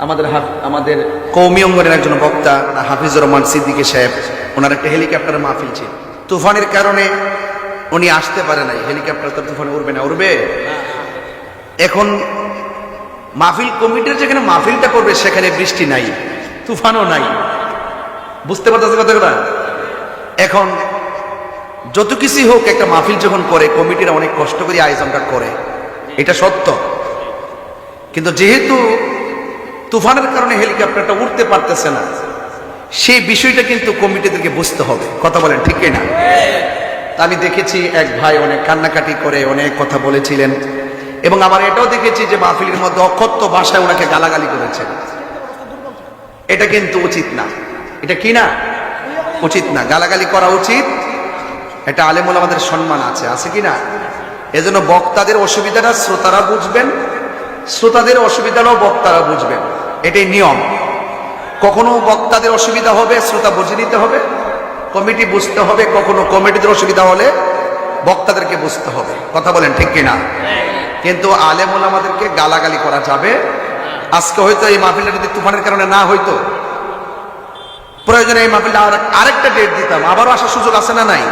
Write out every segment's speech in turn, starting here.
আমাদের কওমি অঙ্গনের একজন বক্তা হাফিজুর রহমান সিদ্দিকী সাহেব, ওনার একটা হেলিকপ্টারের মাহফিল ছিল। তুফানের কারণে উনি আসতে পারে নাই। হেলিকপ্টার তো তুফানে উড়বে না, উড়বে? এখন মাহফিল কমিটির যেখানে মাহফিলটা করবে সেখানে বৃষ্টি নাই, তুফানও নাই। বুঝতে পারতেছে কথাটা? এখন যত কিছু হোক, একটা মাহফিল যখন করে কমিটিরা অনেক কষ্ট করে আয়োজনটা করে, এটা সত্য। কিন্তু যেহেতু তুফানের কারণে হেলিকপ্টারটা উঠতে পারতেছে না, সেই বিষয়টা কিন্তু কমিটিদেরকে বুঝতে হবে। কথা বলেন ঠিক কিনা? আমি দেখেছি এক ভাই অনেক কান্নাকাটি করে অনেক কথা বলেছিলেন, এবং আবার এটাও দেখেছি যে মাহফিলের মধ্যে অকথ্য ভাষায় ওনাকে গালাগালি করেছেন। এটা কিন্তু উচিত না। এটা কি না? উচিত না। গালাগালি করা উচিত। এটা আলেম ওলামাদের সম্মান আছে, আছে কি না? এজন্য বক্তাদের অসুবিধাটা শ্রোতারা বুঝবেন, শ্রোতাদের অসুবিধাটাও বক্তারা বুঝবেন। এটাই নিয়ম। কখনো বক্তাদের অসুবিধা হবে, শ্রোতা বুঝে নিতে হবে, কমিটি বুঝতে হবে। কখনো কমিটিদের অসুবিধা হলে বক্তাদেরকে বুঝতে হবে। কথা বলেন ঠিক কিনা? কিন্তু আলেম ওলামাদেরকে গালাগালি করা যাবে। আজকে হয়তো এই মাহফিলটা যদি তুফানের কারণে না হইতো, প্রয়োজনে এই মাহফিলটা আরেকটা ডেট দিতাম, আবারও আসার সুযোগ আছে না নাই?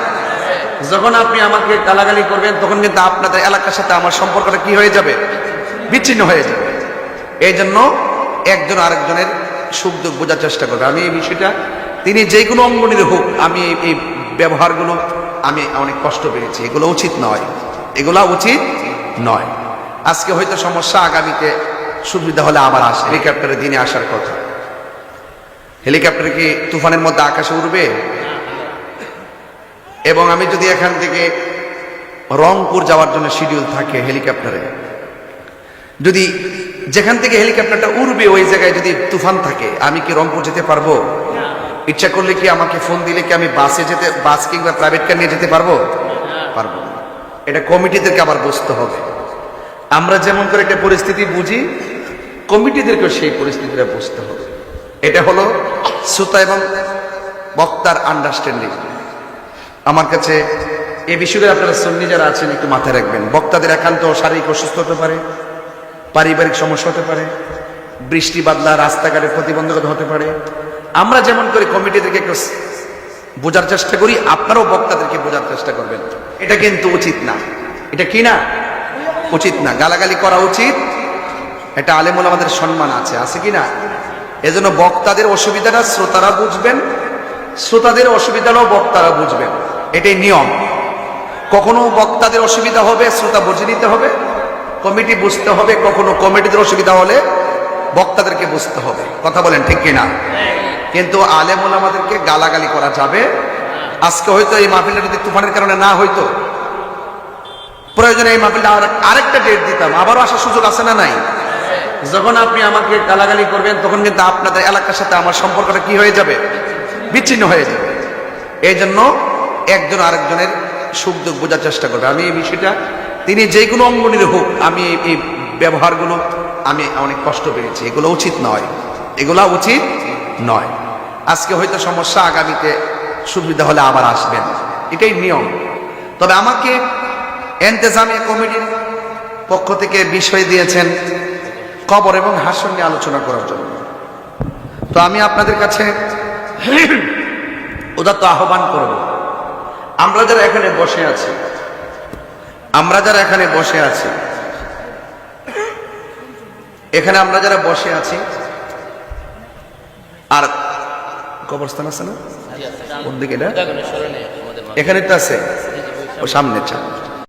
যখন আপনি আমাকে গালাগালি করবেন তখন কিন্তু আপনাদের এলাকার সাথে আমার সম্পর্কটা কি হয়ে যাবে? বিচ্ছিন্ন হয়ে যাবে। এই জন্য একজন আরেকজনের সুখ দুঃখ বোঝার চেষ্টা করবে। আমি এই বিষয়টা, তিনি যে কোনো অঙ্গনের হোক, আমি এই ব্যবহারগুলো আমি অনেক কষ্ট পেয়েছি। এগুলো উচিত নয়, এগুলা উচিত নয়। আজকে হয়তো সমস্যা, আগামীতে সুবিধা হলে আবার আসে। হেলিকপ্টারের দিনে আসার কথা। হেলিকপ্টার কি তুফানের মধ্যে আকাশে উড়বে? এবং আমি যদি এখান থেকে রংপুর যাওয়ার জন্য শিডিউল থাকে হেলিকপ্টারে, যদি যেখান থেকে হেলিকপ্টারটা উড়বে ওই জায়গায় যদি তুফান থাকে, আমি কি রংপুর যেতে পারবো? ইচ্ছা করলে কি আমাকে ফোন দিলে কি আমি বাস কিংবা প্রাইভেট কার নিয়ে যেতে পারবো? পারবো না। এটা কমিটিদেরকে আবার বুঝতে হবে। আমরা যেমন করে একটা পরিস্থিতি বুঝি, কমিটিদেরকেও সেই পরিস্থিতিটা বুঝতে হবে। এটা হলো শ্রোতা এবং বক্তার আন্ডারস্ট্যান্ডিং। আমার কাছে এই বিষয়ে আপনারা সুন্নি যারা আছেন একটু মাথায় রাখবেন। বক্তাদের একান্ত শারীরিক অসুস্থ হতে পারে, পারিবারিক সমস্যা হতে পারে, বৃষ্টি বাদলা, রাস্তাঘাটে প্রতিবন্ধকতা হতে পারে। আমরা যেমন করে কমিটিদেরকে একটু বোঝার চেষ্টা করি, আপনারাও বক্তাদেরকে বোঝার চেষ্টা করবেন। এটা কিন্তু উচিত না। এটা কি না? উচিত না। গালাগালি করা উচিত। এটা আলেম ওলামাদের সম্মান আছে, আছে কি না? এজন্য বক্তাদের অসুবিধাটা শ্রোতারা বুঝবেন, শ্রোতাদের অসুবিধাটাও বক্তারা বুঝবেন। এটাই নিয়ম। কখনো বক্তাদের অসুবিধা হবে, শ্রোতা বুঝে নিতে হবে, কমিটি বুঝতে হবে। কখনো কমিটিদের অসুবিধা হলে বক্তাদেরকে বুঝতে হবে। কথা বলেন ঠিক কিনা? কিন্তু আলেম ওলামাদেরকে গালাগালি করা যাবে। আজকে হয়তো এই মাহফিলটা যদি তুফানের কারণে না হইতো, প্রয়োজনে এই মাহফিলটা আরেকটা ডেট দিতাম, আবারও আসার সুযোগ আছে না নাই? যখন আপনি আমাকে গালাগালি করবেন তখন কিন্তু আপনাদের এলাকার সাথে আমার সম্পর্কটা কি হয়ে যাবে? বিচ্ছিন্ন হয়ে যাবে। এই জন্য একজন আরেকজনের সুখ দুঃখ বোঝার চেষ্টা করবে। আমি এই বিষয়টা, তিনি যে কোনো অঙ্গনের হোক, আমি এই ব্যবহারগুলো আমি অনেক কষ্ট পেয়েছি। এগুলো উচিত নয়, এগুলা উচিত নয়। আজকে হয়তো সমস্যা, আগামীতে সুবিধা হলে আবার আসবেন। এটাই নিয়ম। তবে আমাকে ইন্তেজামিয়া কমিটির পক্ষ থেকে বিষয় দিয়েছেন কবর এবং হাসর নিয়ে আলোচনা করার জন্য। তো আমি আপনাদের কাছে উদাত্ত আহ্বান করব, আমরা যারা এখানে বসে আছি, আমরা যারা এখানে বসে আছি, এখানে আমরা যারা বসে আছি, আর কবরস্থান আছে না? কোন দিকে? এটা এখানে তো আছে, ও সামনে।